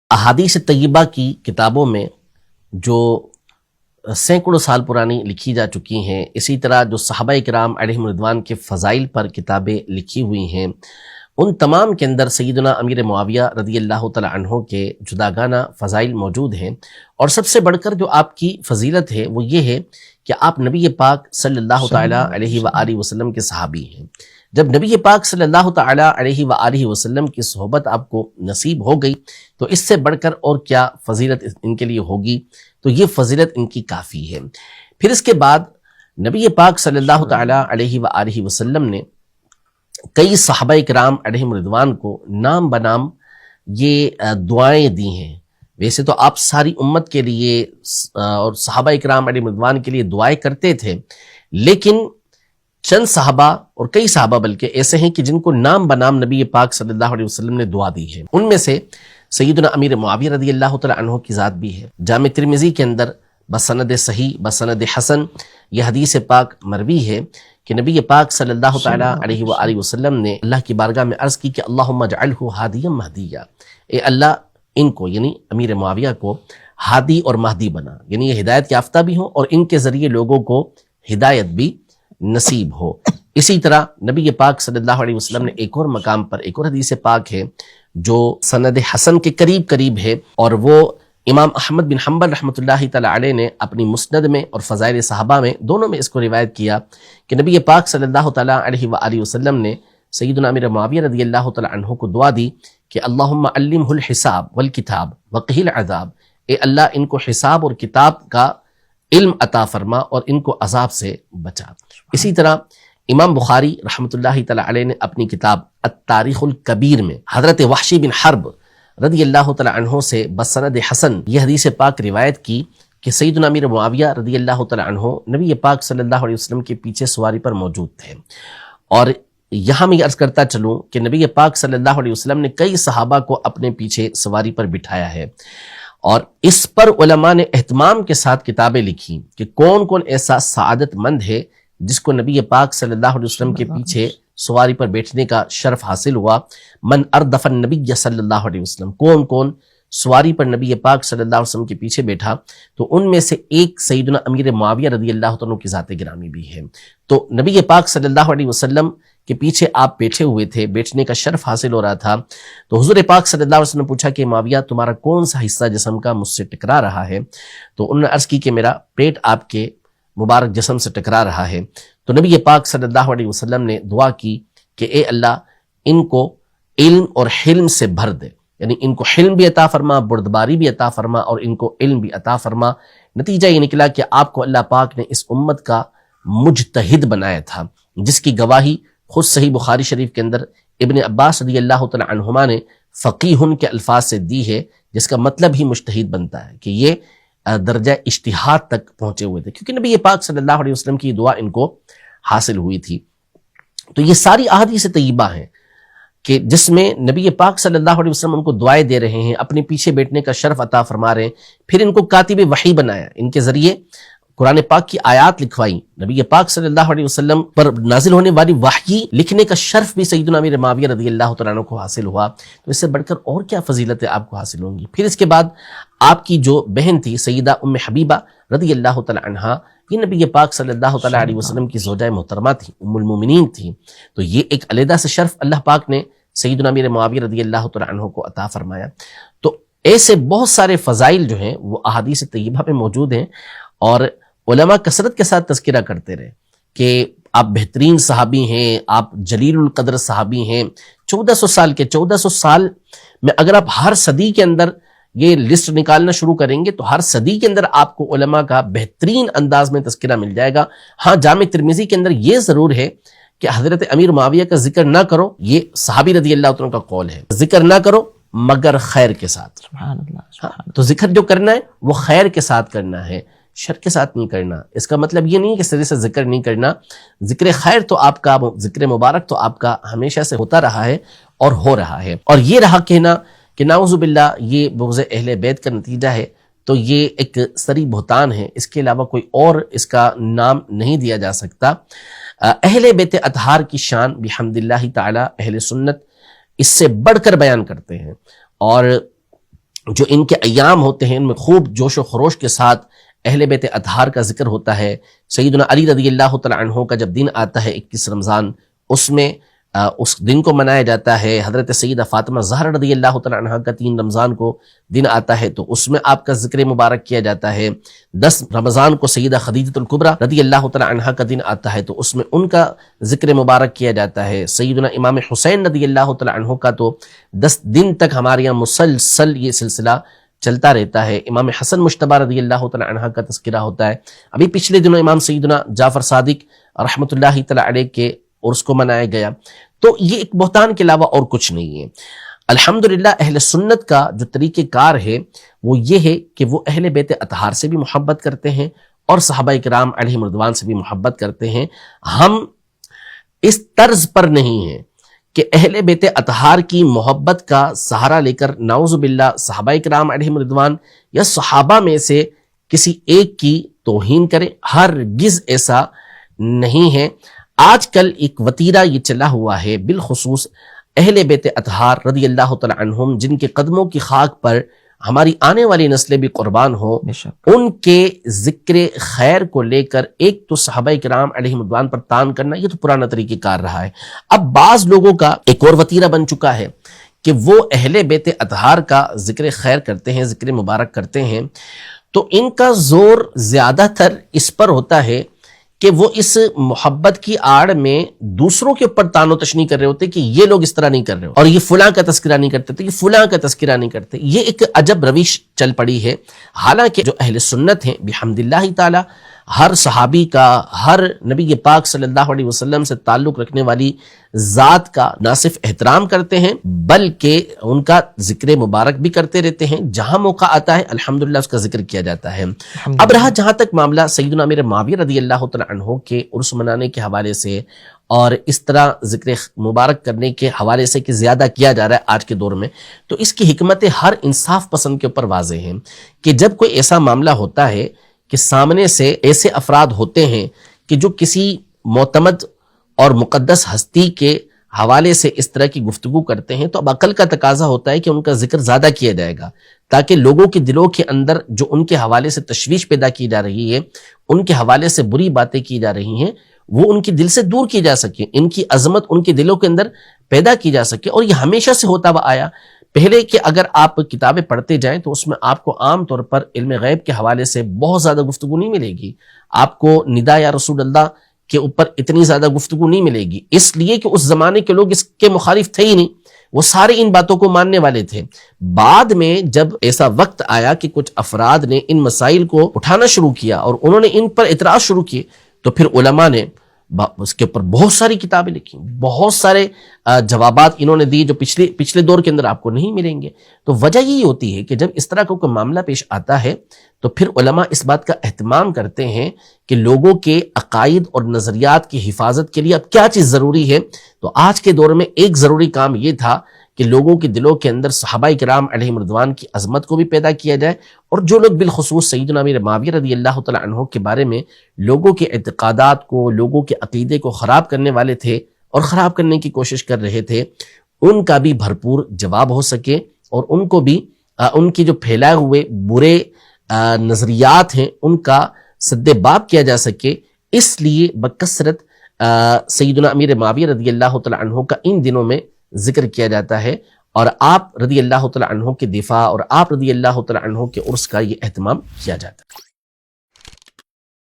احادیث طیبہ کی کتابوں میں جو سینکڑوں سال پرانی لکھی جا چکی ہیں، اسی طرح جو صحابہ کرام علیہم رضوان کے فضائل پر کتابیں لکھی ہوئی ہیں، ان تمام کے اندر سیدنا امیر معاویہ رضی اللہ تعالی عنہ کے جداگانہ فضائل موجود ہیں۔ اور سب سے بڑھ کر جو آپ کی فضیلت ہے وہ یہ ہے کہ آپ نبی پاک صلی اللہ تعالی علیہ وآلہ وسلم کے صحابی ہیں۔ جب نبی پاک صلی اللہ تعالی علیہ وآلہ وسلم کی صحبت آپ کو نصیب ہو گئی تو اس سے بڑھ کر اور کیا فضیلت ان کے لیے ہوگی؟ تو یہ فضیلت ان کی کافی ہے۔ پھر اس کے بعد نبی پاک صلی اللہ تعالی علیہ وآلہ وسلم نے کئی صحابہ کرام علیہم رضوان کو نام بنام یہ دعائیں دی ہیں۔ ویسے تو آپ ساری امت کے لیے اور صحابہ کرام علیہم رضوان کے لیے دعائیں کرتے تھے، لیکن چند صحابہ اور کئی صحابہ بلکہ ایسے ہیں کہ جن کو نام بنام نبی پاک صلی اللہ علیہ وسلم نے دعا دی ہے۔ ان میں سے سیدنا امیر معاویہ رضی اللہ تعالی عنہ کی ذات بھی ہے۔ جامع ترمذی کے اندر بسند صحیح بسند حسن یہ حدیث پاک مروی ہے کہ نبی پاک صلی اللہ تعالی علیہ وآلہ وسلم نے اللہ کی بارگاہ میں عرض کی کہ اللہم اجعلہ ہادیا مہدیا، اے اللہ ان کو یعنی امیر معاویہ کو ہادی اور مہدی بنا، یعنی یہ ہدایت یافتہ بھی ہوں اور ان کے ذریعے لوگوں کو ہدایت بھی نصیب ہو۔ اسی طرح نبی پاک صلی اللہ علیہ وسلم نے ایک اور مقام پر ایک اور حدیث پاک ہے جو سند حسن کے قریب ہے، اور وہ امام احمد بن حنبل رحمۃ اللہ تعالی علیہ نے اپنی مسند میں اور فضائل صحابہ میں دونوں میں اس کو روایت کیا کہ نبی پاک صلی اللہ تعالی علیہ وآلہ وسلم نے سیدنا امیر معاویہ رضی اللہ تعالی عنہ کو دعا دی کہ اللہم علمہ الحساب والکتاب وقہ العذاب، اے اللہ ان کو حساب اور کتاب کا علم عطا فرما اور ان کو عذاب سے بچا۔ اسی طرح امام بخاری رحمۃ اللہ تعالی علیہ نے اپنی کتاب التاریخ الکبیر میں حضرت وحشی بن حرب رضی اللہ تعالی عنہ سے بسند حسن یہ حدیث پاک روایت کی کہ سیدنا امیر معاویہ رضی اللہ تعالی عنہ نبی پاک صلی اللہ علیہ وسلم کے پیچھے سواری پر موجود تھے۔ اور یہاں میں عرض کرتا چلوں کہ نبی پاک صلی اللہ علیہ وسلم نے کئی صحابہ کو اپنے پیچھے سواری پر بٹھایا ہے، اور اس پر علماء نے اہتمام کے ساتھ کتابیں لکھی کہ کون کون ایسا سعادت مند ہے جس کو نبی پاک صلی اللہ علیہ وسلم کے پیچھے سواری پر بیٹھنے کا شرف حاصل ہوا۔ من اردف النبی صلی اللہ علیہ وسلم، کون کون سواری پر نبی پاک صلی اللہ علیہ وسلم کے پیچھے بیٹھا، تو ان میں سے ایک سیدنا امیر معاویہ رضی اللہ عنہ کی ذات گرامی بھی ہے۔ تو نبی پاک صلی اللہ علیہ وسلم کے پیچھے آپ بیٹھے ہوئے تھے، بیٹھنے کا شرف حاصل ہو رہا تھا، تو حضور پاک صلی اللہ علیہ وسلم نے پوچھا کہ معاویہ تمہارا کون سا حصہ جسم کا مجھ سے ٹکرا رہا ہے؟ تو انہوں نے عرض کی کہ میرا پیٹ آپ کے مبارک جسم سے ٹکرا رہا ہے۔ تو نبی پاک صلی اللہ علیہ وسلم نے دعا کی کہ اے اللہ ان کو علم اور حلم سے بھر دے، یعنی ان کو حلم بھی عطا فرما، بردباری بھی عطا فرما اور ان کو علم بھی عطا فرما۔ نتیجہ یہ نکلا کہ آپ کو اللہ پاک نے اس امت کا مجتہد بنایا تھا، جس کی گواہی خود صحیح بخاری شریف کے اندر ابن عباس رضی اللہ تعالی عنہما نے فقیہن کے الفاظ سے دی ہے، جس کا مطلب ہی مجتہد بنتا ہے کہ یہ درجہ اجتہاد تک پہنچے ہوئے تھے، کیونکہ نبی پاک صلی اللہ علیہ وسلم کی دعا ان کو حاصل ہوئی تھی۔ تو یہ ساری احادیث طیبہ ہیں کہ جس میں نبی پاک صلی اللہ علیہ وسلم ان کو دعائیں دے رہے ہیں، اپنے پیچھے بیٹھنے کا شرف عطا فرما رہے ہیں، پھر ان کو کاتب وحی بنایا، ان کے ذریعے قرآن پاک کی آیات لکھوائی، نبی پاک صلی اللہ علیہ وسلم پر نازل ہونے والی وحی لکھنے کا شرف بھی سیدنا امیر معاویہ رضی اللہ تعالیٰ عنہ کو حاصل ہوا۔ تو اس سے بڑھ کر اور کیا فضیلتیں آپ کو حاصل ہوں گی؟ پھر اس کے بعد آپ کی جو بہن تھی سیدہ ام حبیبہ رضی اللہ تعالی عنہا، یہ نبی پاک صلی اللہ تعالی علیہ وسلم کی زوجہ محترمہ تھی، ام المومنین تھی، تو یہ ایک علیحدہ سے شرف اللہ پاک نے سیدنا امیر معاویہ رضی اللہ تعالی عنہ کو عطا فرمایا۔ تو ایسے بہت سارے فضائل جو ہیں وہ احادیث طیبہ میں موجود ہیں، اور علماء کثرت کے ساتھ تذکرہ کرتے رہے کہ آپ بہترین صحابی ہیں، آپ جلیل القدر صحابی ہیں۔ 1400 سال میں اگر آپ ہر صدی کے اندر یہ لسٹ نکالنا شروع کریں گے تو ہر صدی کے اندر آپ کو علماء کا بہترین انداز میں تذکرہ مل جائے گا۔ ہاں، جامع ترمذی کے اندر یہ ضرور ہے کہ حضرت امیر معاویہ کا ذکر نہ کرو، یہ صحابی رضی اللہ عنہ کا قول ہے، ذکر نہ کرو مگر خیر کے ساتھ۔ سبحان اللہ۔ تو ذکر جو کرنا ہے وہ خیر کے ساتھ کرنا ہے، شر کے ساتھ نہیں کرنا۔ اس کا مطلب یہ نہیں کہ سرے سے ذکر نہیں کرنا، ذکر خیر تو آپ کا، ذکر مبارک تو آپ کا ہمیشہ سے ہوتا رہا ہے اور ہو رہا ہے۔ اور یہ رہا کہنا کہ نعوذ باللہ یہ بغض اہل بیت کا نتیجہ ہے، تو یہ ایک صریح بہتان ہے، اس کے علاوہ کوئی اور اس کا نام نہیں دیا جا سکتا۔ اہل بیت اطہار کی شان بحمد اللہ تعالی اہل سنت اس سے بڑھ کر بیان کرتے ہیں، اور جو ان کے ایام ہوتے ہیں ان میں خوب جوش و خروش کے ساتھ اہل بیت اطہار کا ذکر ہوتا ہے. سیدنا علی رضی اللہ تعالی عنہ کا جب دن آتا ہے 21 رمضان، اس میں اس دن کو منایا جاتا ہے. حضرت سیدہ فاطمہ زہرا رضی اللہ تعالی عنہ کا 3 رمضان کو دن آتا ہے تو اس میں آپ کا ذکر مبارک کیا جاتا ہے. 10 رمضان کو سیدہ خدیجۃ الکبریٰ رضی اللہ تعالی عنہ کا دن آتا ہے تو اس میں ان کا ذکر مبارک کیا جاتا ہے. سیدنا امام حسین رضی اللہ تعالی عنہ کا تو 10 دن تک ہمارے یہاں مسلسل یہ سلسلہ چلتا رہتا ہے. امام حسن مجتبی رضی اللہ تعالی عنہ کا تذکرہ ہوتا ہے. ابھی پچھلے دنوں امام سیدنا جعفر صادق رحمۃ اللہ تعالی علیہ کے عرس کو منایا گیا. تو یہ ایک بہتان کے علاوہ اور کچھ نہیں ہے. الحمدللہ اہل سنت کا جو طریقہ کار ہے وہ یہ ہے کہ وہ اہل بیت اطہار سے بھی محبت کرتے ہیں اور صحابہ کرام علیہم رضوان سے بھی محبت کرتے ہیں. ہم اس طرز پر نہیں ہیں کہ اہل بیت اطہار کی محبت کا سہارا لے کر نعوذ باللہ صحابہ کرام علیہم رضوان یا صحابہ میں سے کسی ایک کی توہین کریں. ہرگز ایسا نہیں ہے. آج کل ایک وتیرہ یہ چلا ہوا ہے بالخصوص اہل بیت اطہار رضی اللہ تعالی عنہم، جن کے قدموں کی خاک پر ہماری آنے والی نسلیں بھی قربان ہو، ان کے ذکر خیر کو لے کر ایک تو صحابہ کرام علیہم رضوان پر طعن کرنا، یہ تو پرانا طریقہ کار رہا ہے. اب بعض لوگوں کا ایک اور وتیرہ بن چکا ہے کہ وہ اہل بیت اطہار کا ذکر خیر کرتے ہیں، ذکر مبارک کرتے ہیں، تو ان کا زور زیادہ تر اس پر ہوتا ہے کہ وہ اس محبت کی آڑ میں دوسروں کے اوپر طعن و تشنیع کر رہے ہوتے کہ یہ لوگ اس طرح نہیں کر رہے اور یہ فلاں کا تذکرہ نہیں کرتے تو یہ فلاں کا تذکرہ نہیں کرتے. یہ ایک عجب روش چل پڑی ہے. حالانکہ جو اہل سنت ہیں بحمد اللہ تعالی ہر صحابی کا، ہر نبی پاک صلی اللہ علیہ وسلم سے تعلق رکھنے والی ذات کا نہ صرف احترام کرتے ہیں بلکہ ان کا ذکر مبارک بھی کرتے رہتے ہیں. جہاں موقع آتا ہے الحمدللہ اس کا ذکر کیا جاتا ہے. اب رہا جہاں تک معاملہ سیدنا امیر معاویہ رضی اللہ تعالی عنہ کے عرس منانے کے حوالے سے اور اس طرح ذکر مبارک کرنے کے حوالے سے کہ زیادہ کیا جا رہا ہے آج کے دور میں، تو اس کی حکمت ہر انصاف پسند کے اوپر واضح ہیں کہ جب کوئی ایسا معاملہ ہوتا ہے کہ سامنے سے ایسے افراد ہوتے ہیں کہ جو کسی معتمد اور مقدس ہستی کے حوالے سے اس طرح کی گفتگو کرتے ہیں، تو اب عقل کا تقاضا ہوتا ہے کہ ان کا ذکر زیادہ کیا جائے گا تاکہ لوگوں کے دلوں کے اندر جو ان کے حوالے سے تشویش پیدا کی جا رہی ہے، ان کے حوالے سے بری باتیں کی جا رہی ہیں، وہ ان کے دل سے دور کی جا سکے، ان کی عظمت ان کے دلوں کے اندر پیدا کی جا سکے. اور یہ ہمیشہ سے ہوتا ہوا آیا. پہلے کہ اگر آپ کتابیں پڑھتے جائیں تو اس میں آپ کو عام طور پر علم غیب کے حوالے سے بہت زیادہ گفتگو نہیں ملے گی. آپ کو ندا یا رسول اللہ کے اوپر اتنی زیادہ گفتگو نہیں ملے گی، اس لیے کہ اس زمانے کے لوگ اس کے مخالف تھے ہی نہیں، وہ سارے ان باتوں کو ماننے والے تھے. بعد میں جب ایسا وقت آیا کہ کچھ افراد نے ان مسائل کو اٹھانا شروع کیا اور انہوں نے ان پر اعتراض شروع کیے تو پھر علماء نے اس کے اوپر بہت ساری کتابیں لکھی، بہت سارے جوابات انہوں نے دی جو پچھلے دور کے اندر آپ کو نہیں ملیں گے. تو وجہ یہی ہوتی ہے کہ جب اس طرح کا کوئی معاملہ پیش آتا ہے تو پھر علماء اس بات کا اہتمام کرتے ہیں کہ لوگوں کے عقائد اور نظریات کی حفاظت کے لیے اب کیا چیز ضروری ہے. تو آج کے دور میں ایک ضروری کام یہ تھا کہ لوگوں کے دلوں کے اندر صحابہ کرام علیہم رضوان کی عظمت کو بھی پیدا کیا جائے، اور جو لوگ بالخصوص سیدنا امیر معاویہ رضی اللہ تعالی عنہ کے بارے میں لوگوں کے اعتقادات کو، لوگوں کے عقیدے کو خراب کرنے والے تھے اور خراب کرنے کی کوشش کر رہے تھے، ان کا بھی بھرپور جواب ہو سکے اور ان کو بھی ان کی جو پھیلائے ہوئے برے نظریات ہیں ان کا سد باب کیا جا سکے. اس لیے بکثرت سیدنا امیر معاویہ رضی اللہ تعالی عنہ کا ان دنوں میں ذکر کیا جاتا ہے اور آپ رضی اللہ تعالی عنہ کے دفاع اور آپ رضی اللہ تعالی عنہ کے عرس کا یہ اہتمام کیا جاتا ہے.